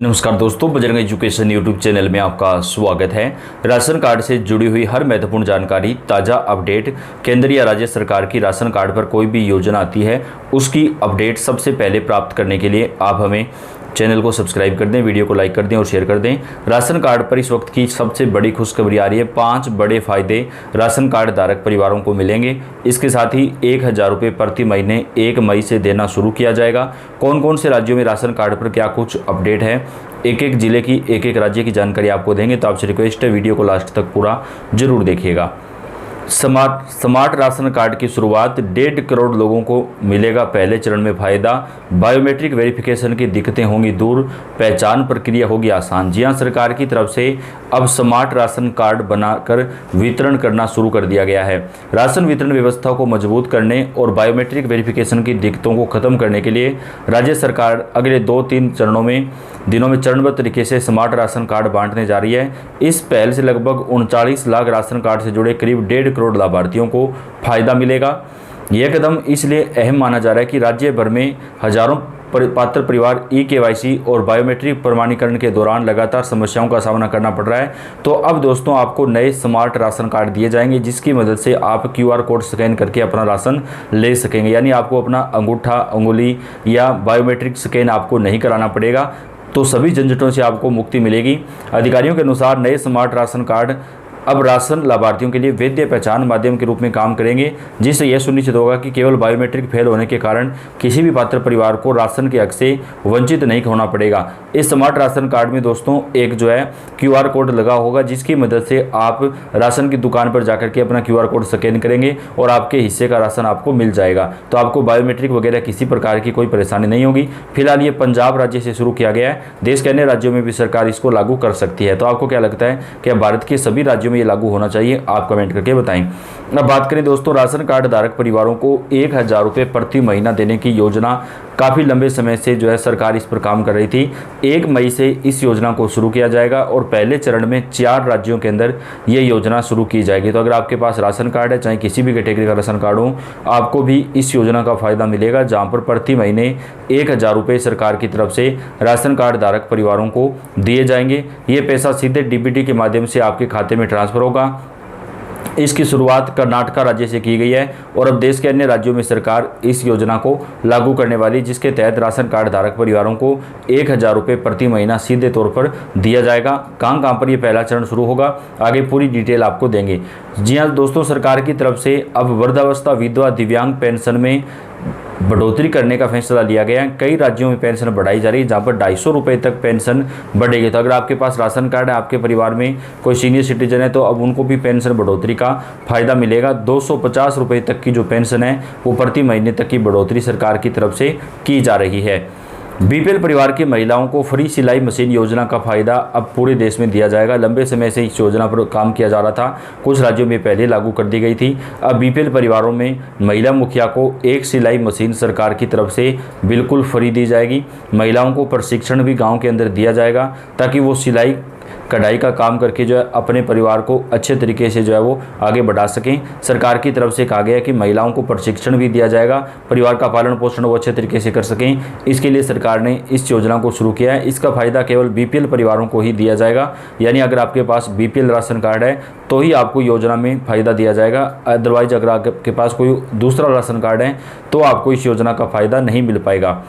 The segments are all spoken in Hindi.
नमस्कार दोस्तों, बजरंग एजुकेशन यूट्यूब चैनल में आपका स्वागत है। राशन कार्ड से जुड़ी हुई हर महत्वपूर्ण जानकारी, ताज़ा अपडेट, केंद्र या राज्य सरकार की राशन कार्ड पर कोई भी योजना आती है उसकी अपडेट सबसे पहले प्राप्त करने के लिए आप हमें चैनल को सब्सक्राइब कर दें, वीडियो को लाइक कर दें और शेयर कर दें। राशन कार्ड पर इस वक्त की सबसे बड़ी खुशखबरी आ रही है। 5 बड़े फायदे राशन कार्ड धारक परिवारों को मिलेंगे। इसके साथ ही 1000 रुपये प्रति महीने 1 मई से देना शुरू किया जाएगा। कौन कौन से राज्यों में राशन कार्ड पर क्या कुछ अपडेट है, एक एक जिले की, एक एक राज्य की जानकारी आपको देंगे। तो आपसे रिक्वेस्ट है, वीडियो को लास्ट तक पूरा जरूर देखिएगा। स्मार्ट राशन कार्ड की शुरुआत 1.5 करोड़ लोगों को मिलेगा पहले चरण में फायदा। बायोमेट्रिक वेरिफिकेशन की दिक्कतें होंगी दूर, पहचान प्रक्रिया होगी आसान। जी हां, सरकार की तरफ से अब स्मार्ट राशन कार्ड बनाकर वितरण करना शुरू कर दिया गया है। राशन वितरण व्यवस्था को मजबूत करने और बायोमेट्रिक वेरिफिकेशन की दिक्कतों को खत्म करने के लिए राज्य सरकार अगले 2-3 दिनों में चरणबद्ध तरीके से स्मार्ट राशन कार्ड बांटने जा रही है। इस पहल से लगभग 39 लाख राशन कार्ड से जुड़े करीब 1.5 करोड़ लाभार्थियों को फायदा मिलेगा। यह कदम इसलिए अहम माना जा रहा है कि राज्य भर में हजारों पात्र परिवार ई-केवाईसी और बायोमेट्रिक प्रमाणीकरण के दौरान लगातार समस्याओं का सामना करना पड़ रहा है। तो अब दोस्तों आपको नए स्मार्ट राशन कार्ड दिए जाएंगे, जिसकी मदद से आप QR कोड स्कैन करके अपना राशन ले सकेंगे। यानी आपको अपना अंगूठा, उंगली या बायोमेट्रिक स्कैन आपको नहीं कराना पड़ेगा। तो सभी झंझटों से आपको मुक्ति मिलेगी। अधिकारियों के अनुसार नए स्मार्ट राशन कार्ड अब राशन लाभार्थियों के लिए वैध पहचान माध्यम के रूप में काम करेंगे, जिससे यह सुनिश्चित होगा कि केवल बायोमेट्रिक फेल होने के कारण किसी भी पात्र परिवार को राशन के हक से वंचित नहीं होना पड़ेगा। इस स्मार्ट राशन कार्ड में दोस्तों एक QR कोड लगा होगा, जिसकी मदद से आप राशन की दुकान पर जाकर के अपना QR कोड स्कैन करेंगे और आपके हिस्से का राशन आपको मिल जाएगा। तो आपको बायोमेट्रिक वगैरह किसी प्रकार की कोई परेशानी नहीं होगी। फिलहाल ये पंजाब राज्य से शुरू किया गया है। देश के अन्य राज्यों में भी सरकार इसको लागू कर सकती है। तो आपको क्या लगता है, क्या भारत के सभी राज्यों में ये लागू होना चाहिए? आप कमेंट करके बताएं। अब बात करें दोस्तों, राशन कार्ड धारक परिवारों को 1000 रुपये प्रति महीना देने की योजना काफ़ी लंबे समय से सरकार इस पर काम कर रही थी। 1 मई से इस योजना को शुरू किया जाएगा और पहले चरण में 4 राज्यों के अंदर ये योजना शुरू की जाएगी। तो अगर आपके पास राशन कार्ड है, चाहे किसी भी कैटेगरी का राशन कार्ड हो, आपको भी इस योजना का फायदा मिलेगा, जहां पर प्रति महीने 1000 रुपये सरकार की तरफ से राशन कार्ड धारक परिवारों को दिए जाएंगे। ये पैसा सीधे DBT के माध्यम से आपके खाते में ट्रांसफर होगा। इसकी शुरुआत कर्नाटक राज्य से की गई है और अब देश के अन्य राज्यों में सरकार इस योजना को लागू करने वाली, जिसके तहत राशन कार्ड धारक परिवारों को 1000 रुपये प्रति महीना सीधे तौर पर दिया जाएगा। कहां पर यह पहला चरण शुरू होगा, आगे पूरी डिटेल आपको देंगे। जी हाँ दोस्तों, सरकार की तरफ से अब वृद्धावस्था, विधवा, दिव्यांग पेंशन में बढ़ोतरी करने का फैसला लिया गया है। कई राज्यों में पेंशन बढ़ाई जा रही है, जहां पर 250 रुपये तक पेंशन बढ़ेगी। तो अगर आपके पास राशन कार्ड है, आपके परिवार में कोई सीनियर सिटीजन है, तो अब उनको भी पेंशन बढ़ोतरी का फायदा मिलेगा। 250 रुपये तक की जो पेंशन है वो प्रति महीने तक की बढ़ोतरी सरकार की तरफ से की जा रही है। BPL परिवार की महिलाओं को फ्री सिलाई मशीन योजना का फायदा अब पूरे देश में दिया जाएगा। लंबे समय से इस योजना पर काम किया जा रहा था, कुछ राज्यों में पहले लागू कर दी गई थी। अब BPL परिवारों में महिला मुखिया को एक सिलाई मशीन सरकार की तरफ से बिल्कुल फ्री दी जाएगी। महिलाओं को प्रशिक्षण भी गाँव के अंदर दिया जाएगा, ताकि वो सिलाई कढ़ाई का काम करके अपने परिवार को अच्छे तरीके से वो आगे बढ़ा सकें। सरकार की तरफ से कहा गया है कि महिलाओं को प्रशिक्षण भी दिया जाएगा, परिवार का पालन पोषण वो अच्छे तरीके से कर सकें। इसके लिए सरकार ने इस योजना को शुरू किया है। इसका फायदा केवल BPL परिवारों को ही दिया जाएगा। यानी अगर आपके पास BPL राशन कार्ड है तो ही आपको योजना में फ़ायदा दिया जाएगा। अदरवाइज अगर आपके पास कोई दूसरा राशन कार्ड है तो आपको इस योजना का फ़ायदा नहीं मिल पाएगा।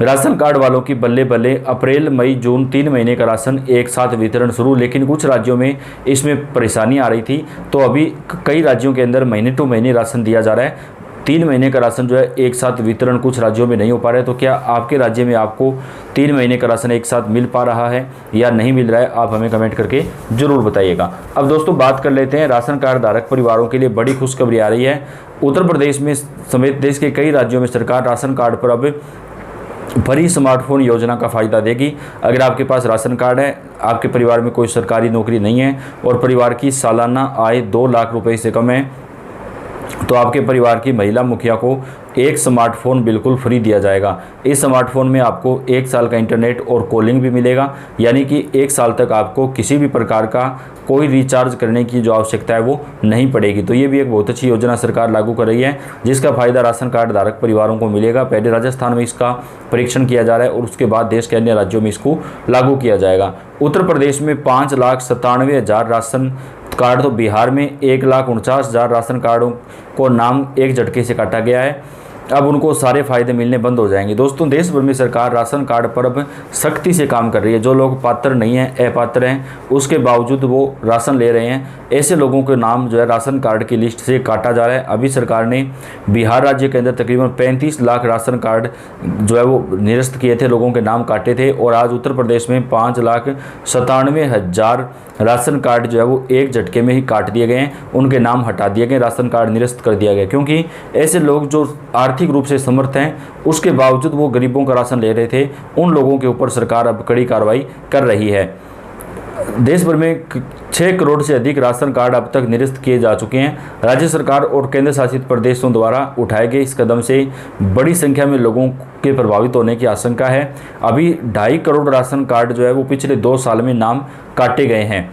राशन कार्ड वालों की बल्ले बल्ले, अप्रैल, मई, जून 3 महीने का राशन एक साथ वितरण शुरू। लेकिन कुछ राज्यों में इसमें परेशानी आ रही थी, तो अभी कई राज्यों के अंदर महीने टू महीने राशन दिया जा रहा है। 3 महीने का राशन एक साथ वितरण कुछ राज्यों में नहीं हो पा रहा है। तो क्या आपके राज्य में आपको 3 महीने का राशन एक साथ मिल पा रहा है या नहीं मिल रहा है? आप हमें कमेंट करके ज़रूर बताइएगा। अब दोस्तों बात कर लेते हैं, राशन कार्ड धारक परिवारों के लिए बड़ी खुशखबरी आ रही है। उत्तर प्रदेश में समेत देश के कई राज्यों में सरकार राशन कार्ड पर अब फ्री स्मार्टफोन योजना का फ़ायदा देगी। अगर आपके पास राशन कार्ड है, आपके परिवार में कोई सरकारी नौकरी नहीं है और परिवार की सालाना आय 2 लाख रुपए से कम है, तो आपके परिवार की महिला मुखिया को एक स्मार्टफोन बिल्कुल फ्री दिया जाएगा। इस स्मार्टफोन में आपको 1 साल का इंटरनेट और कॉलिंग भी मिलेगा, यानी कि 1 साल तक आपको किसी भी प्रकार का कोई रिचार्ज करने की जो आवश्यकता है वो नहीं पड़ेगी। तो ये भी एक बहुत अच्छी योजना सरकार लागू कर रही है, जिसका फायदा राशन कार्ड धारक परिवारों को मिलेगा। पहले राजस्थान में इसका परीक्षण किया जा रहा है और उसके बाद देश के अन्य राज्यों में इसको लागू किया जाएगा। उत्तर प्रदेश में 5,97,000 राशन कार्ड, तो बिहार में 1,49,000 राशन कार्डों को नाम एक झटके से काटा गया है। अब उनको सारे फायदे मिलने बंद हो जाएंगे। दोस्तों, देश भर में सरकार राशन कार्ड पर अब सख्ती से काम कर रही है। जो लोग पात्र नहीं हैं, अपात्र हैं, उसके बावजूद वो राशन ले रहे हैं, ऐसे लोगों के नाम जो है राशन कार्ड की लिस्ट से काटा जा रहा है। अभी सरकार ने बिहार राज्य के अंदर तकरीबन 35 लाख राशन कार्ड जो है वो निरस्त किए थे, लोगों के नाम काटे थे। और आज उत्तर प्रदेश में 5,97,000 राशन कार्ड जो है वो एक झटके में ही काट दिए गए हैं, उनके नाम हटा दिए गए, राशन कार्ड निरस्त कर दिया गया। क्योंकि ऐसे लोग जो आर्थिक रूप से समर्थ हैं, उसके बावजूद वो गरीबों का राशन ले रहे थे, उन लोगों के ऊपर सरकार अब कड़ी कार्रवाई कर रही है। देश भर में 6 करोड़ से अधिक राशन कार्ड अब तक निरस्त किए जा चुके हैं। राज्य सरकार और केंद्र शासित प्रदेशों द्वारा उठाए गए इस कदम से बड़ी संख्या में लोगों के प्रभावित होने की आशंका है। अभी 2.5 करोड़ राशन कार्ड जो है वो पिछले 2 साल में नाम काटे गए हैं।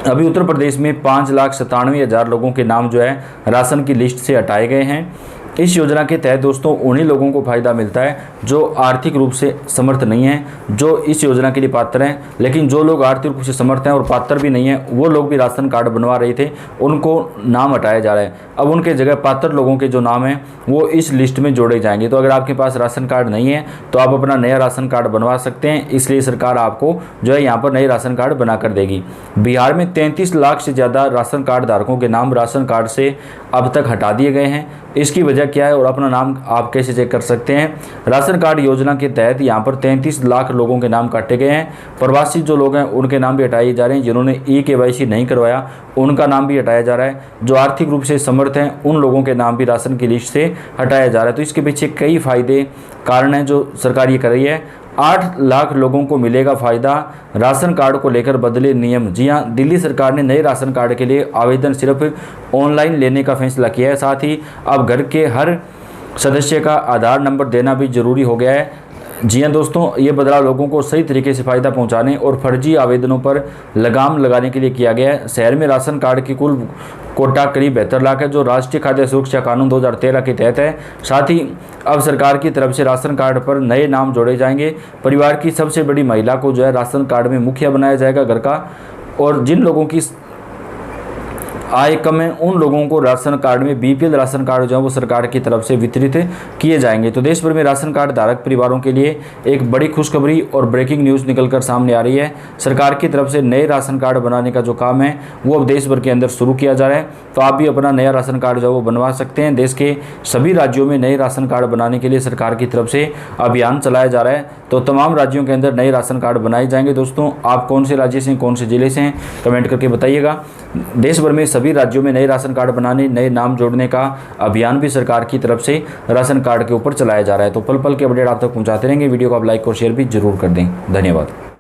अभी उत्तर प्रदेश में 5,97,000 लोगों के नाम जो है राशन की लिस्ट से हटाए गए हैं। इस योजना के तहत दोस्तों उन्हीं लोगों को फ़ायदा मिलता है जो आर्थिक रूप से समर्थ नहीं हैं, जो इस योजना के लिए पात्र हैं। लेकिन जो लोग आर्थिक रूप से समर्थ हैं और पात्र भी नहीं हैं, वो लोग भी राशन कार्ड बनवा रहे थे, उनको नाम हटाया जा रहा है। अब उनके जगह पात्र लोगों के जो नाम हैं वो इस लिस्ट में जोड़े जाएंगे। तो अगर आपके पास राशन कार्ड नहीं है तो आप अपना नया राशन कार्ड बनवा सकते हैं। इसलिए सरकार आपको जो है यहाँ पर नए राशन कार्ड बना कर देगी। बिहार में 33 लाख से ज़्यादा राशन कार्ड धारकों के नाम राशन कार्ड से अब तक हटा दिए गए हैं। इसकी वजह क्या है और अपना नाम आप कैसे चेक कर सकते हैं? राशन कार्ड योजना के तहत यहाँ पर 33 लाख लोगों के नाम काटे गए हैं। प्रवासी जो लोग हैं उनके नाम भी हटाए जा रहे हैं। जिन्होंने KYC नहीं करवाया उनका नाम भी हटाया जा रहा है। जो आर्थिक रूप से समर्थ हैं उन लोगों के नाम भी राशन की लिस्ट से हटाया जा रहा है। तो इसके पीछे कई फायदे कारण हैं जो सरकार ये कर रही है। 8 लाख लोगों को मिलेगा फ़ायदा, राशन कार्ड को लेकर बदले नियम। जी हाँ, दिल्ली सरकार ने नए राशन कार्ड के लिए आवेदन सिर्फ ऑनलाइन लेने का फैसला किया है। साथ ही अब घर के हर सदस्य का आधार नंबर देना भी जरूरी हो गया है। जी हाँ दोस्तों, ये बदलाव लोगों को सही तरीके से फ़ायदा पहुंचाने और फर्जी आवेदनों पर लगाम लगाने के लिए किया गया है। शहर में राशन कार्ड की कुल कोटा करीब 72 लाख है, जो राष्ट्रीय खाद्य सुरक्षा कानून 2013 के तहत है। साथ ही अब सरकार की तरफ से राशन कार्ड पर नए नाम जोड़े जाएंगे। परिवार की सबसे बड़ी महिला को जो है राशन कार्ड में मुखिया बनाया जाएगा घर का, और जिन लोगों की आय कम है उन लोगों को राशन कार्ड में BPL राशन कार्ड जो है वो सरकार की तरफ से वितरित किए जाएंगे। तो देश भर में राशन कार्ड धारक परिवारों के लिए एक बड़ी खुशखबरी और ब्रेकिंग न्यूज़ निकलकर सामने आ रही है। सरकार की तरफ से नए राशन कार्ड बनाने का जो काम है वो अब देश भर के अंदर शुरू किया जा रहा है। तो आप भी अपना नया राशन कार्ड जो है वो बनवा सकते हैं। देश के सभी राज्यों में नए राशन कार्ड बनाने के लिए सरकार की तरफ से अभियान चलाया जा रहा है। तो तमाम राज्यों के अंदर नए राशन कार्ड बनाए जाएंगे। दोस्तों, आप कौन से राज्य से, कौन से ज़िले से हैं, कमेंट करके बताइएगा। देश भर में सभी राज्यों में नए राशन कार्ड बनाने, नए नाम जोड़ने का अभियान भी सरकार की तरफ से राशन कार्ड के ऊपर चलाया जा रहा है। तो पल पल के अपडेट आप तक पहुंचाते रहेंगे। वीडियो को आप लाइक और शेयर भी जरूर कर दें। धन्यवाद।